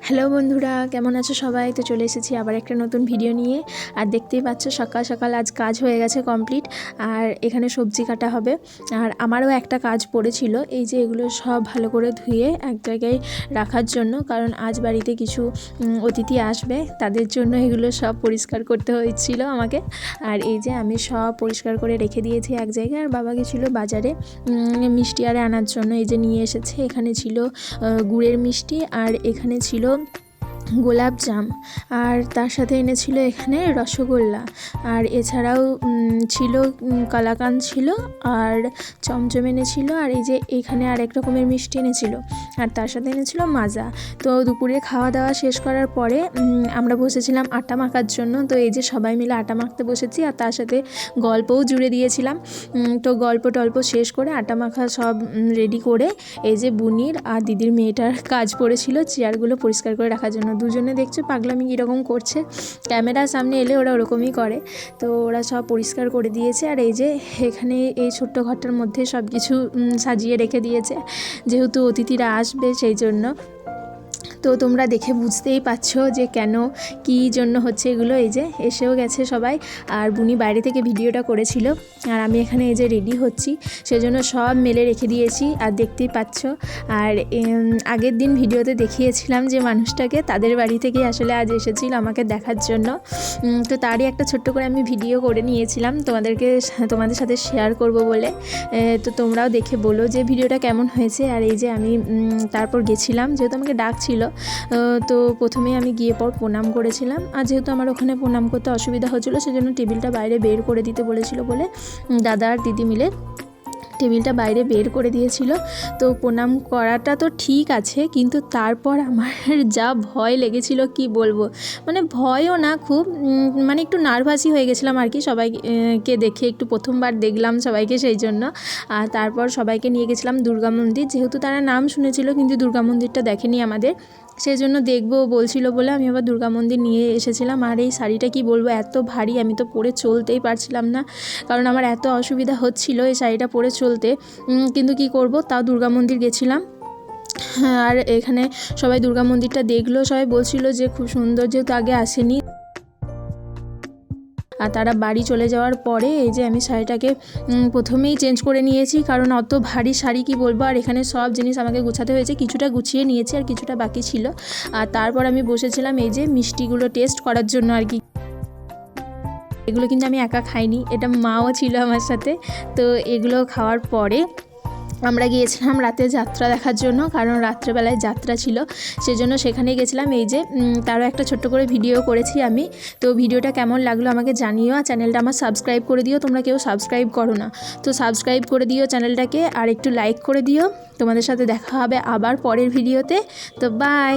Hello বন্ধুরা, কেমন আছো সবাই? তো চলে এসেছি আবার একটা নতুন ভিডিও নিয়ে। আর দেখতেই পাচ্ছ সকাল সকাল আজ কাজ হয়ে গেছে কমপ্লিট। আর এখানে সবজি কাটা হবে। আর আমারও একটা কাজ পড়েছিল, এই যে এগুলো সব ভালো করে ধুয়ে এক জায়গায় রাখার জন্য, কারণ আজ বাড়িতে কিছু অতিথি আসবে, তাদের জন্য এগুলো সব পরিষ্কার করতে হয়েছিল আমাকে। আর এই যে আমি সব পরিষ্কার করে রেখে দিয়েছি এক জায়গায়। আর বাবা গেছিলো বাজারে মিষ্টি আরে আনার জন্য, এই যে নিয়ে এসেছে। এখানে ছিল গুড়ের মিষ্টি, আর এখানে ছিল গোলাপ জাম, আর তার সাথে এনেছিল এখানে রসগোল্লা, আর এছাড়াও ছিল কালাকাঁদ ছিল, আর চমচম এনেছিল, আর এই যে এখানে আরেক রকমের মিষ্টি এনেছিল, আর তার সাথে এনেছিল মাজা। তো দুপুরে খাওয়া দাওয়া শেষ করার পরে আমরা বসেছিলাম আটা মাখার জন্য। তো এই যে সবাই মিলে আটা মাখতে বসেছি, আর তার সাথে গল্পও জুড়ে দিয়েছিলাম। তো গল্প টল্প শেষ করে আটা মাখা সব রেডি করে এই যে বুনির আর দিদির মেয়েটার কাজ পড়েছিল চেয়ারগুলো পরিষ্কার করে রাখার জন্য। দুজনে দেখছো পাগলামি কীরকম করছে, ক্যামেরার সামনে এলে ওরা ওরকমই করে। তো ওরা সব পরিষ্কার করে দিয়েছে। আর এই যে এখানে এই ছোট্ট ঘরটার মধ্যে সব কিছু সাজিয়ে রেখে দিয়েছে, যেহেতু অতিথিরা আসবে সেই জন্য। তো তোমরা দেখে বুঝতেই পারছো যে কেন কী জন্য হচ্ছে এগুলো। এই যে এসেও গেছে সবাই, আর বুনি বাইরে থেকে ভিডিওটা করেছিল, আর আমি এখানে এই যে রেডি হচ্ছি, সেজন্য সব মেলে রেখে দিয়েছি। আর দেখতেই পাচ্ছ। আর আগের দিন ভিডিওতে দেখিয়েছিলাম যে মানুষটাকে, তাদের বাড়ি থেকেই আসলে আজ এসেছিল আমাকে দেখার জন্য। তো তারই একটা ছোট্ট করে আমি ভিডিও করে নিয়েছিলাম তোমাদের সাথে শেয়ার করব বলে। তো তোমরাও দেখে বলো যে ভিডিওটা কেমন হয়েছে। আর এই যে আমি তারপর গেছিলাম, যেহেতু আমাকে ডাকছিল, তো প্রথমে আমি গিয়ে পর প্রণাম করেছিলাম। আর যেহেতু আমার ওখানে প্রণাম করতে অসুবিধা হচ্ছিলো, সেজন্য টেবিলটা বাইরে বের করে দিতে বলেছিল বলে দাদা আর দিদি মিলে টেবিলটা বাইরে বের করে দিয়েছিল। তো প্রণাম করাটা তো ঠিক আছে, কিন্তু তারপর আমার যা ভয় লেগেছিল কি বলবো, মানে ভয়ও না, খুব মানে একটু নার্ভাসই হয়ে গেছিলাম আর কি, সবাইকে দেখে একটু প্রথমবার দেখলাম সবাইকে সেই জন্য। আর তারপর সবাইকে নিয়ে গেছিলাম দুর্গা মন্দির, যেহেতু তারা নাম শুনেছিল কিন্তু দুর্গা মন্দিরটা দেখেনি আমাদের, সেই জন্য দেখবো বলছিল বলে আমি আবার দুর্গা মন্দির নিয়ে এসেছিলাম। আর এই শাড়িটা কি বলবো, এত ভারী, আমি তো পরে চলতেই পারছিলাম না, কারণ আমার এত অসুবিধা হচ্ছিল এই শাড়িটা পরে চলতে। কিন্তু কি করব, তাও দুর্গা মন্দির গেছিলাম। আর এখানে সবাই দুর্গা মন্দিরটা দেখলো, সবাই বলছিল যে খুব সুন্দর, যেহেতু আগে আসেনি। আর তারা বাড়ি চলে যাওয়ার পরে এই যে আমি শাড়িটাকে প্রথমেই চেঞ্জ করে নিয়েছি, কারণ অত ভারী শাড়ি কি বলবো। আর এখানে সব জিনিস আমাকে গুছাতে হয়েছে, কিছুটা গুছিয়ে নিয়েছি আর কিছুটা বাকি ছিল। আর তারপর আমি বসেছিলাম এই যে মিষ্টিগুলো টেস্ট করার জন্য আর কি। এগুলো কিন্তু আমি একা খাইনি, এটা মাও ছিল আমার সাথে। তো এগুলো খাওয়ার পরে আমরা গিয়েছিলাম রাতে যাত্রা দেখার জন্য, কারণ রাত্রেবেলায় যাত্রা ছিল, সেজন্য সেখানে গেছিলাম। এই যে তারও একটা ছোট্ট করে ভিডিও করেছি আমি। তো ভিডিওটা কেমন লাগলো আমাকে জানিও, আর চ্যানেলটা আমার সাবস্ক্রাইব করে দিও, তোমরা কেউ সাবস্ক্রাইব করো না, তো সাবস্ক্রাইব করে দিও চ্যানেলটাকে, আর একটু লাইক করে দিও। তোমাদের সাথে দেখা হবে আবার পরের ভিডিওতে। তো বাই।